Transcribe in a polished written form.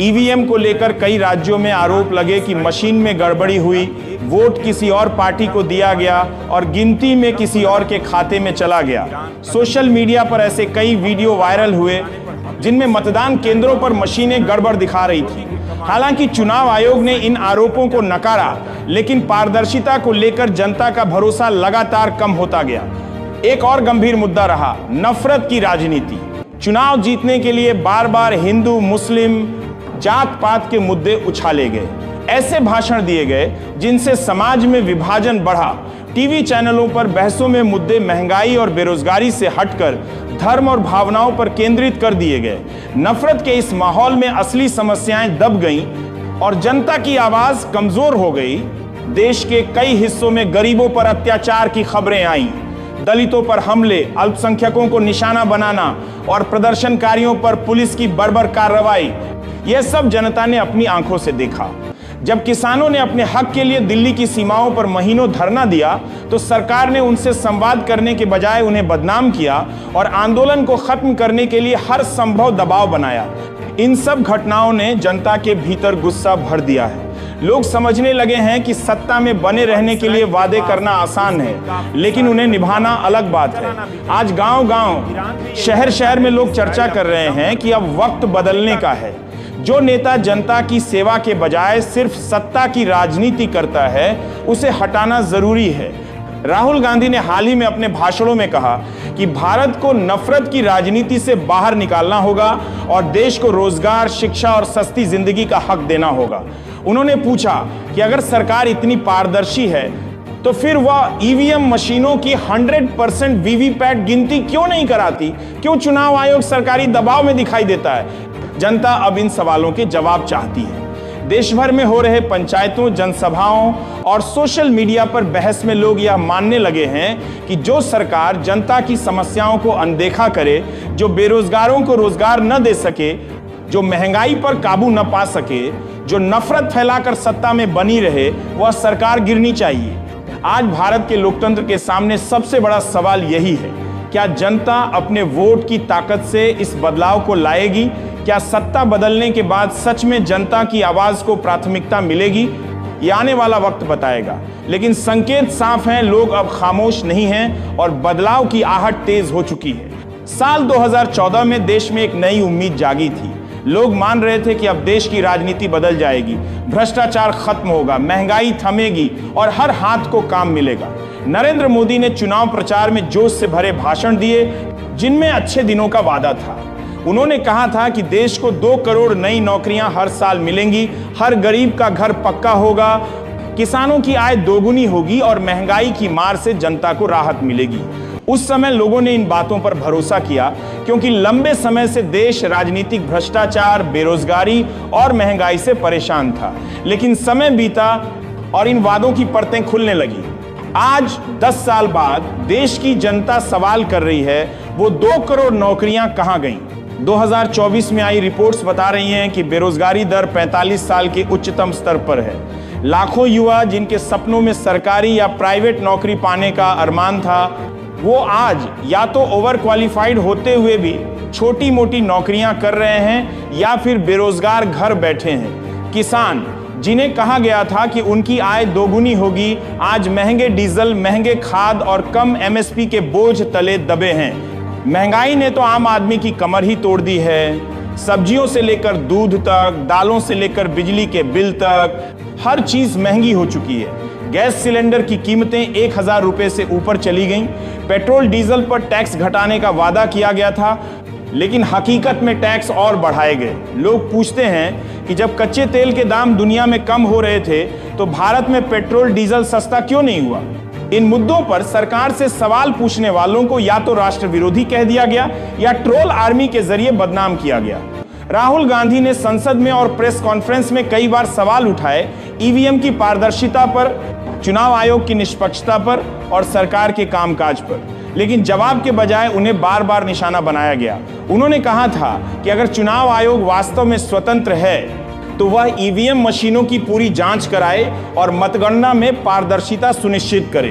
EVM को लेकर कई राज्यों में आरोप लगे कि मशीन में गड़बड़ी हुई, वोट किसी और पार्टी को दिया गया और गिनती में किसी और के खाते में चला गया। सोशल मीडिया पर ऐसे कई वीडियो वायरल हुए जिनमें मतदान केंद्रों पर मशीनें गड़बड़ दिखा रही थी। हालांकि चुनाव आयोग ने इन आरोपों को नकारा, लेकिन पारदर्शिता को लेकर जनता का भरोसा लगातार कम होता गया। एक और गंभीर मुद्दा रहा नफरत की राजनीति। चुनाव जीतने के लिए बार बार हिंदू, मुस्लिम, जात पात के मुद्दे उछाले गए। ऐसे भाषण दिए गए जिनसे समाज में विभाजन बढ़ा। टीवी चैनलों पर बहसों में मुद्दे महंगाई और बेरोजगारी से हटकर धर्म और भावनाओं पर केंद्रित कर दिए गए। नफरत के इस माहौल में असली समस्याएं दब गईं और जनता की आवाज कमजोर हो गई। देश के कई हिस्सों में गरीबों पर अत्याचार की खबरें आईं, दलितों पर हमले, अल्पसंख्यकों को निशाना बनाना और प्रदर्शनकारियों पर पुलिस की बर्बर कार्रवाई, यह सब जनता ने अपनी आंखों से देखा। जब किसानों ने अपने हक के लिए दिल्ली की सीमाओं पर महीनों धरना दिया, तो सरकार ने उनसे संवाद करने के बजाय उन्हें बदनाम किया और आंदोलन को खत्म करने के लिए हर संभव दबाव बनाया। इन सब घटनाओं ने जनता के भीतर गुस्सा भर दिया है। लोग समझने लगे हैं कि सत्ता में बने रहने के लिए वादे करना आसान है, लेकिन उन्हें निभाना अलग बात है। आज गांव-गांव, शहर-शहर में लोग चर्चा कर रहे हैं कि अब वक्त बदलने का है। जो नेता जनता की सेवा के बजाय सिर्फ सत्ता की राजनीति करता है, उसे हटाना जरूरी है। राहुल गांधी ने हाल ही में अपने भाषणों में कहा कि भारत को नफरत की राजनीति से बाहर निकालना होगा और देश को रोजगार, शिक्षा और सस्ती जिंदगी का हक देना होगा। उन्होंने पूछा कि अगर सरकार इतनी पारदर्शी है तो फिर वह ईवीएम मशीनों की 100% वीवीपैट गिनती क्यों नहीं कराती? क्यों चुनाव आयोग सरकारी दबाव में दिखाई देता है? जनता अब इन सवालों के जवाब चाहती है। देश भर में हो रहे पंचायतों, जनसभाओं और सोशल मीडिया पर बहस में लोग यह मानने लगे हैं कि जो सरकार जनता की समस्याओं को अनदेखा करे, जो बेरोजगारों को रोजगार न दे सके, जो महंगाई पर काबू न पा सके, जो नफरत फैलाकर सत्ता में बनी रहे, वह सरकार गिरनी चाहिए। आज भारत के लोकतंत्र के सामने सबसे बड़ा सवाल यही है, क्या जनता अपने वोट की ताकत से इस बदलाव को लाएगी? क्या सत्ता बदलने के बाद सच में जनता की आवाज को प्राथमिकता मिलेगी? ये आने वाला वक्त बताएगा, लेकिन संकेत साफ हैं, लोग अब खामोश नहीं हैं और बदलाव की आहट तेज हो चुकी है। साल 2014 में देश में एक नई उम्मीद जागी थी। लोग मान रहे थे कि अब देश की राजनीति बदल जाएगी, भ्रष्टाचार खत्म होगा, महंगाई थमेगी और हर हाथ को काम मिलेगा। नरेंद्र मोदी ने चुनाव प्रचार में जोश से भरे भाषण दिए, जिनमें अच्छे दिनों का वादा था। उन्होंने कहा था कि देश को 2 करोड़ नई नौकरियां हर साल मिलेंगी, हर गरीब का घर पक्का होगा, किसानों की आय दोगुनी होगी और महंगाई की मार से जनता को राहत मिलेगी। उस समय लोगों ने इन बातों पर भरोसा किया, क्योंकि लंबे समय से देश राजनीतिक भ्रष्टाचार, बेरोजगारी और महंगाई से परेशान था। लेकिन समय बीता और इन वादों की परतें खुलने लगी। आज 10 साल बाद देश की जनता सवाल कर रही है, वो 2 करोड़ नौकरियां कहां गईं? 2024 में आई रिपोर्ट्स बता रही हैं कि बेरोजगारी दर 45 साल के उच्चतम स्तर पर है। लाखों युवा जिनके सपनों में सरकारी या प्राइवेट नौकरी पाने का अरमान था, वो आज या तो ओवर क्वालिफाइड होते हुए भी छोटी मोटी नौकरियां कर रहे हैं या फिर बेरोजगार घर बैठे हैं। किसान जिन्हें कहा गया था कि उनकी आय दोगुनी होगी, आज महंगे डीजल, महंगे खाद और कम एमएसपी के बोझ तले दबे हैं। महंगाई ने तो आम आदमी की कमर ही तोड़ दी है। सब्जियों से लेकर दूध तक, दालों से लेकर बिजली के बिल तक, हर चीज महंगी हो चुकी है। गैस सिलेंडर की कीमतें 1000 रुपए से ऊपर चली गईं। पेट्रोल डीजल पर टैक्स घटाने का वादा किया गया था, लेकिन हकीकत में टैक्स और बढ़ाए गए। लोग पूछते हैं कि जब कच्चे तेल के दाम दुनिया में कम हो रहे थे, तो भारत में पेट्रोल डीजल सस्ता क्यों नहीं हुआ? इन मुद्दों पर सरकार से सवाल पूछने वालों को या तो राष्ट्र विरोधी कह दिया गया या ट्रोल आर्मी के जरिए बदनाम किया गया। राहुल गांधी ने संसद में और प्रेस कॉन्फ्रेंस में कई बार सवाल उठाए ईवीएम की पारदर्शिता पर, चुनाव आयोग की निष्पक्षता पर और सरकार के कामकाज पर, लेकिन जवाब के बजाय उन्हें बार बार निशाना बनाया गया। उन्होंने कहा था कि अगर चुनाव आयोग वास्तव में स्वतंत्र है तो वह ईवीएम मशीनों की पूरी जांच कराए और मतगणना में पारदर्शिता सुनिश्चित करे।